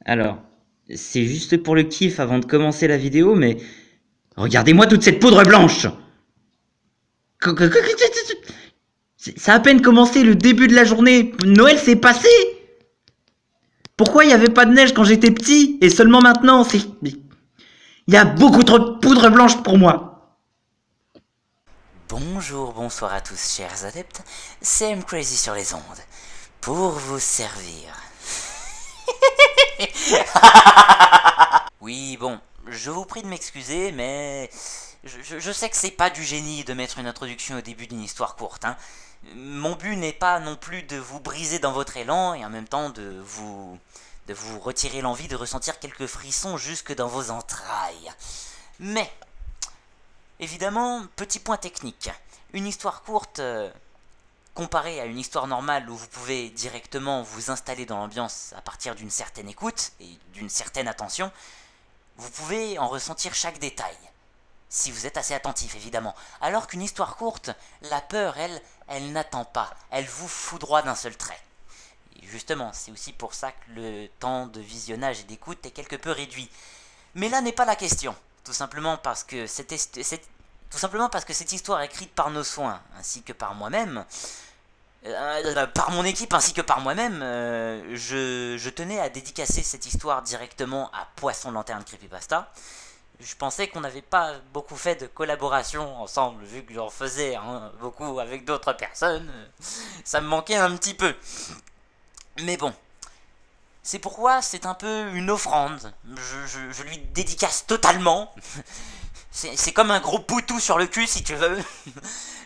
Alors, c'est juste pour le kiff avant de commencer la vidéo, mais regardez-moi toute cette poudre blanche. Ça a à peine commencé le début de la journée. Noël s'est passé. Pourquoi il n'y avait pas de neige quand j'étais petit et seulement maintenant? Il y a beaucoup trop de poudre blanche pour moi. Bonjour, bonsoir à tous chers adeptes, c'est M Crazy sur les ondes, pour vous servir. Oui, bon, je vous prie de m'excuser, mais je sais que c'est pas du génie de mettre une introduction au début d'une histoire courte, hein. Mon but n'est pas non plus de vous briser dans votre élan et en même temps de vous retirer l'envie de ressentir quelques frissons jusque dans vos entrailles. Mais, évidemment, petit point technique, une histoire courte, comparée à une histoire normale où vous pouvez directement vous installer dans l'ambiance à partir d'une certaine écoute et d'une certaine attention, vous pouvez en ressentir chaque détail. Si vous êtes assez attentif, évidemment. Alors qu'une histoire courte, la peur, elle n'attend pas. Elle vous foudroie d'un seul trait. Et justement, c'est aussi pour ça que le temps de visionnage et d'écoute est quelque peu réduit. Mais là n'est pas la question. Tout simplement parce que cette histoire écrite par nos soins, ainsi que par moi-même, par mon équipe ainsi que par moi-même, je tenais à dédicacer cette histoire directement à Poisson Lanterne Creepypasta. Je pensais qu'on n'avait pas beaucoup fait de collaboration ensemble, vu que j'en faisais beaucoup avec d'autres personnes. Ça me manquait un petit peu. Mais bon, c'est pourquoi c'est un peu une offrande. Je lui dédicace totalement. C'est comme un gros poutou sur le cul, si tu veux.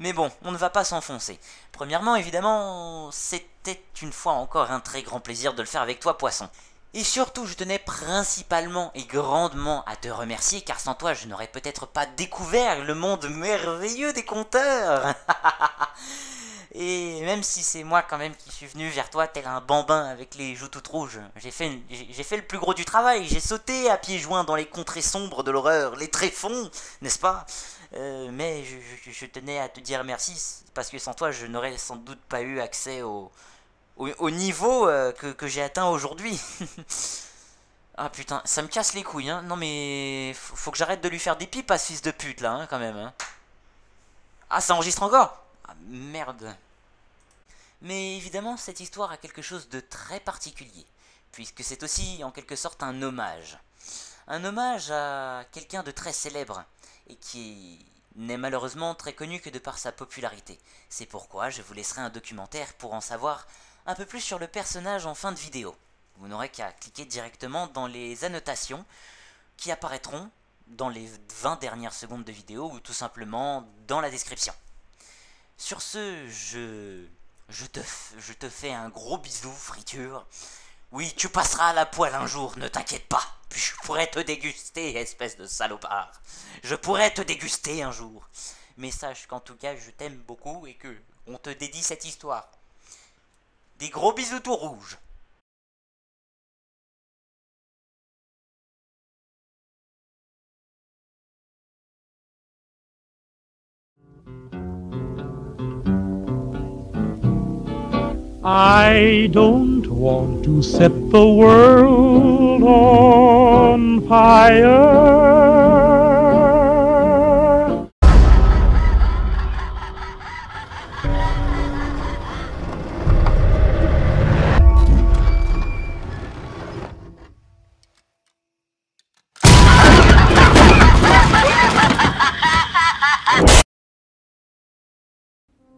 Mais bon, on ne va pas s'enfoncer. Premièrement, évidemment, c'était une fois encore un très grand plaisir de le faire avec toi, Poisson. Et surtout, je tenais principalement et grandement à te remercier, car sans toi, je n'aurais peut-être pas découvert le monde merveilleux des conteurs. Et même si c'est moi quand même qui suis venu vers toi tel un bambin avec les joues toutes rouges, j'ai fait le plus gros du travail, j'ai sauté à pieds joints dans les contrées sombres de l'horreur, les tréfonds, n'est-ce pas? Mais je tenais à te dire merci, parce que sans toi je n'aurais sans doute pas eu accès au niveau que j'ai atteint aujourd'hui. Ah putain, ça me casse les couilles, hein. Non mais faut que j'arrête de lui faire des pipes à ce fils de pute là, hein, quand même. Hein. Ah, ça enregistre encore? Ah merde. Mais évidemment, cette histoire a quelque chose de très particulier, puisque c'est aussi en quelque sorte un hommage. Un hommage à quelqu'un de très célèbre, et qui n'est malheureusement très connu que de par sa popularité. C'est pourquoi je vous laisserai un documentaire pour en savoir un peu plus sur le personnage en fin de vidéo. Vous n'aurez qu'à cliquer directement dans les annotations qui apparaîtront dans les 20 dernières secondes de vidéo ou tout simplement dans la description. Sur ce, je te fais un gros bisou, friture. Oui, tu passeras à la poêle un jour, ne t'inquiète pas. Puis je pourrais te déguster, espèce de salopard. Je pourrais te déguster un jour. Mais sache qu'en tout cas, je t'aime beaucoup et que on te dédie cette histoire. Des gros bisous tout rouges. I don't want to set the world on fire.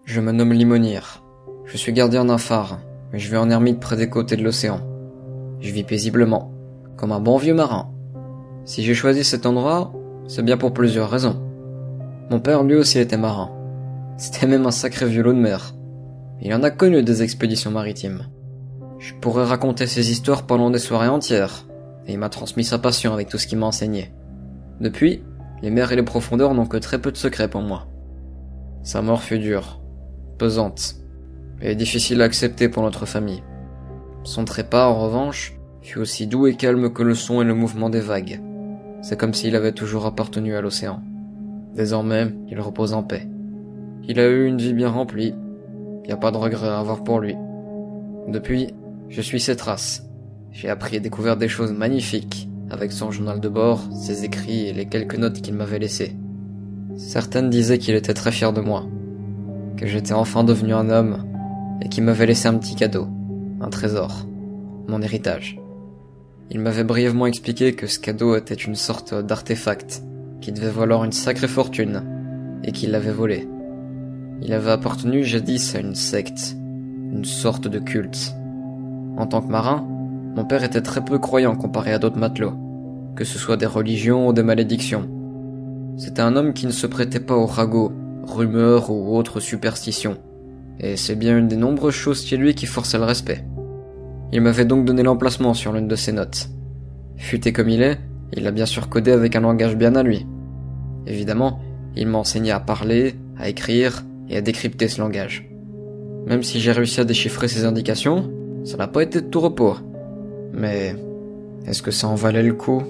Je me nomme Limonir. Je suis gardien d'un phare, mais je vis en ermite près des côtés de l'océan. Je vis paisiblement, comme un bon vieux marin. Si j'ai choisi cet endroit, c'est bien pour plusieurs raisons. Mon père lui aussi était marin. C'était même un sacré violon de mer. Il en a connu des expéditions maritimes. Je pourrais raconter ses histoires pendant des soirées entières, et il m'a transmis sa passion avec tout ce qu'il m'a enseigné. Depuis, les mers et les profondeurs n'ont que très peu de secrets pour moi. Sa mort fut dure, pesante, et difficile à accepter pour notre famille. Son trépas, en revanche, fut aussi doux et calme que le son et le mouvement des vagues. C'est comme s'il avait toujours appartenu à l'océan. Désormais, il repose en paix. Il a eu une vie bien remplie. Y a pas de regret à avoir pour lui. Depuis, je suis ses traces. J'ai appris et découvert des choses magnifiques, avec son journal de bord, ses écrits et les quelques notes qu'il m'avait laissées. Certaines disaient qu'il était très fier de moi, que j'étais enfin devenu un homme, et qu'il m'avait laissé un petit cadeau, un trésor, mon héritage. Il m'avait brièvement expliqué que ce cadeau était une sorte d'artefact, qui devait valoir une sacrée fortune, et qu'il l'avait volé. Il avait appartenu jadis à une secte, une sorte de culte. En tant que marin, mon père était très peu croyant comparé à d'autres matelots, que ce soit des religions ou des malédictions. C'était un homme qui ne se prêtait pas aux ragots, rumeurs ou autres superstitions, et c'est bien une des nombreuses choses chez lui qui forçait le respect. Il m'avait donc donné l'emplacement sur l'une de ses notes. Futé comme il est, il l'a bien sûr codé avec un langage bien à lui. Évidemment, il m'a enseigné à parler, à écrire et à décrypter ce langage. Même si j'ai réussi à déchiffrer ses indications, ça n'a pas été de tout repos. Mais est-ce que ça en valait le coup?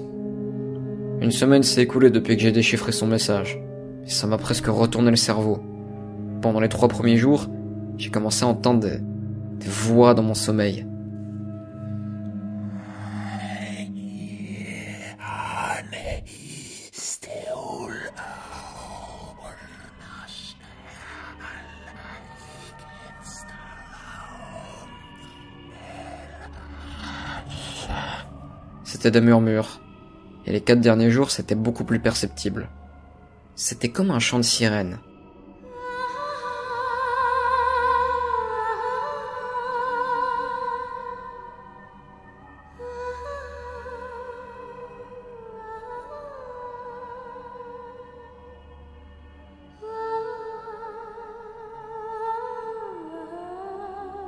Une semaine s'est écoulée depuis que j'ai déchiffré son message, et ça m'a presque retourné le cerveau. Pendant les 3 premiers jours, j'ai commencé à entendre des voix dans mon sommeil. C'était des murmures, et les 4 derniers jours c'était beaucoup plus perceptible. C'était comme un chant de sirène.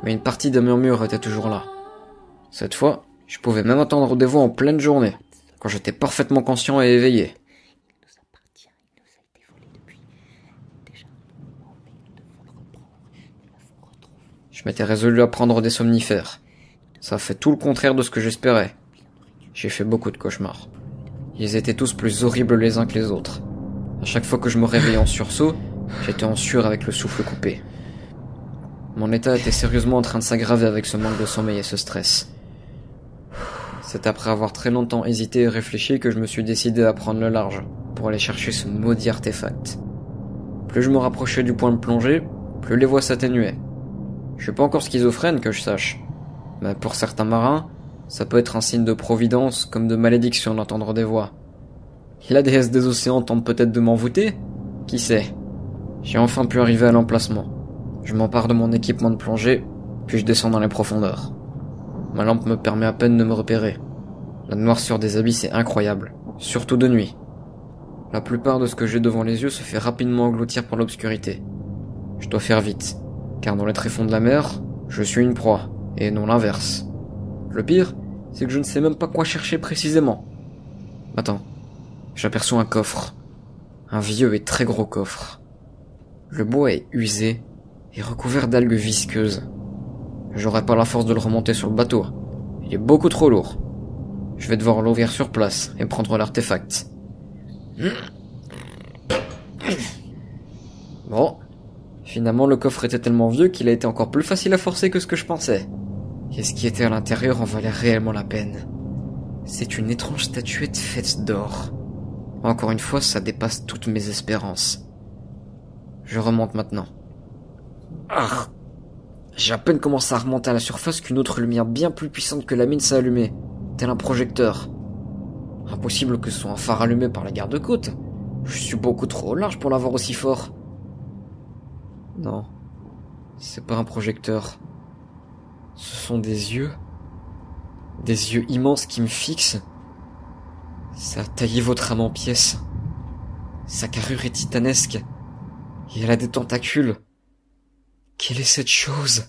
Mais une partie des murmures était toujours là. Cette fois, je pouvais même entendre des voix en pleine journée, quand j'étais parfaitement conscient et éveillé. Je m'étais résolu à prendre des somnifères. Ça a fait tout le contraire de ce que j'espérais. J'ai fait beaucoup de cauchemars. Ils étaient tous plus horribles les uns que les autres. À chaque fois que je me réveillais en sursaut, j'étais en sueur avec le souffle coupé. Mon état était sérieusement en train de s'aggraver avec ce manque de sommeil et ce stress. C'est après avoir très longtemps hésité et réfléchi que je me suis décidé à prendre le large pour aller chercher ce maudit artefact. Plus je me rapprochais du point de plongée, plus les voix s'atténuaient. Je suis pas encore schizophrène que je sache, mais pour certains marins, ça peut être un signe de providence comme de malédiction d'entendre des voix. Et la déesse des océans tente peut-être de m'envoûter? Qui sait? J'ai enfin pu arriver à l'emplacement. Je m'empare de mon équipement de plongée, puis je descends dans les profondeurs. Ma lampe me permet à peine de me repérer. La noirceur des abysses est incroyable, surtout de nuit. La plupart de ce que j'ai devant les yeux se fait rapidement engloutir par l'obscurité. Je dois faire vite, car dans les tréfonds de la mer, je suis une proie, et non l'inverse. Le pire, c'est que je ne sais même pas quoi chercher précisément. Attends, j'aperçois un coffre. Un vieux et très gros coffre. Le bois est usé et recouvert d'algues visqueuses. J'aurais pas la force de le remonter sur le bateau. Il est beaucoup trop lourd. Je vais devoir l'ouvrir sur place et prendre l'artefact. Bon. Finalement, le coffre était tellement vieux qu'il a été encore plus facile à forcer que ce que je pensais. Et ce qui était à l'intérieur en valait réellement la peine. C'est une étrange statuette faite d'or. Encore une fois, ça dépasse toutes mes espérances. Je remonte maintenant. Ah. J'ai à peine commencé à remonter à la surface qu'une autre lumière bien plus puissante que la mienne s'est allumée, tel un projecteur. Impossible que ce soit un phare allumé par la garde-côte. Je suis beaucoup trop au large pour l'avoir aussi fort. Non, c'est pas un projecteur. Ce sont des yeux. Des yeux immenses qui me fixent. Ça a taillé votre âme en pièces. Sa carrure est titanesque. Et elle a des tentacules. Quelle est cette chose ?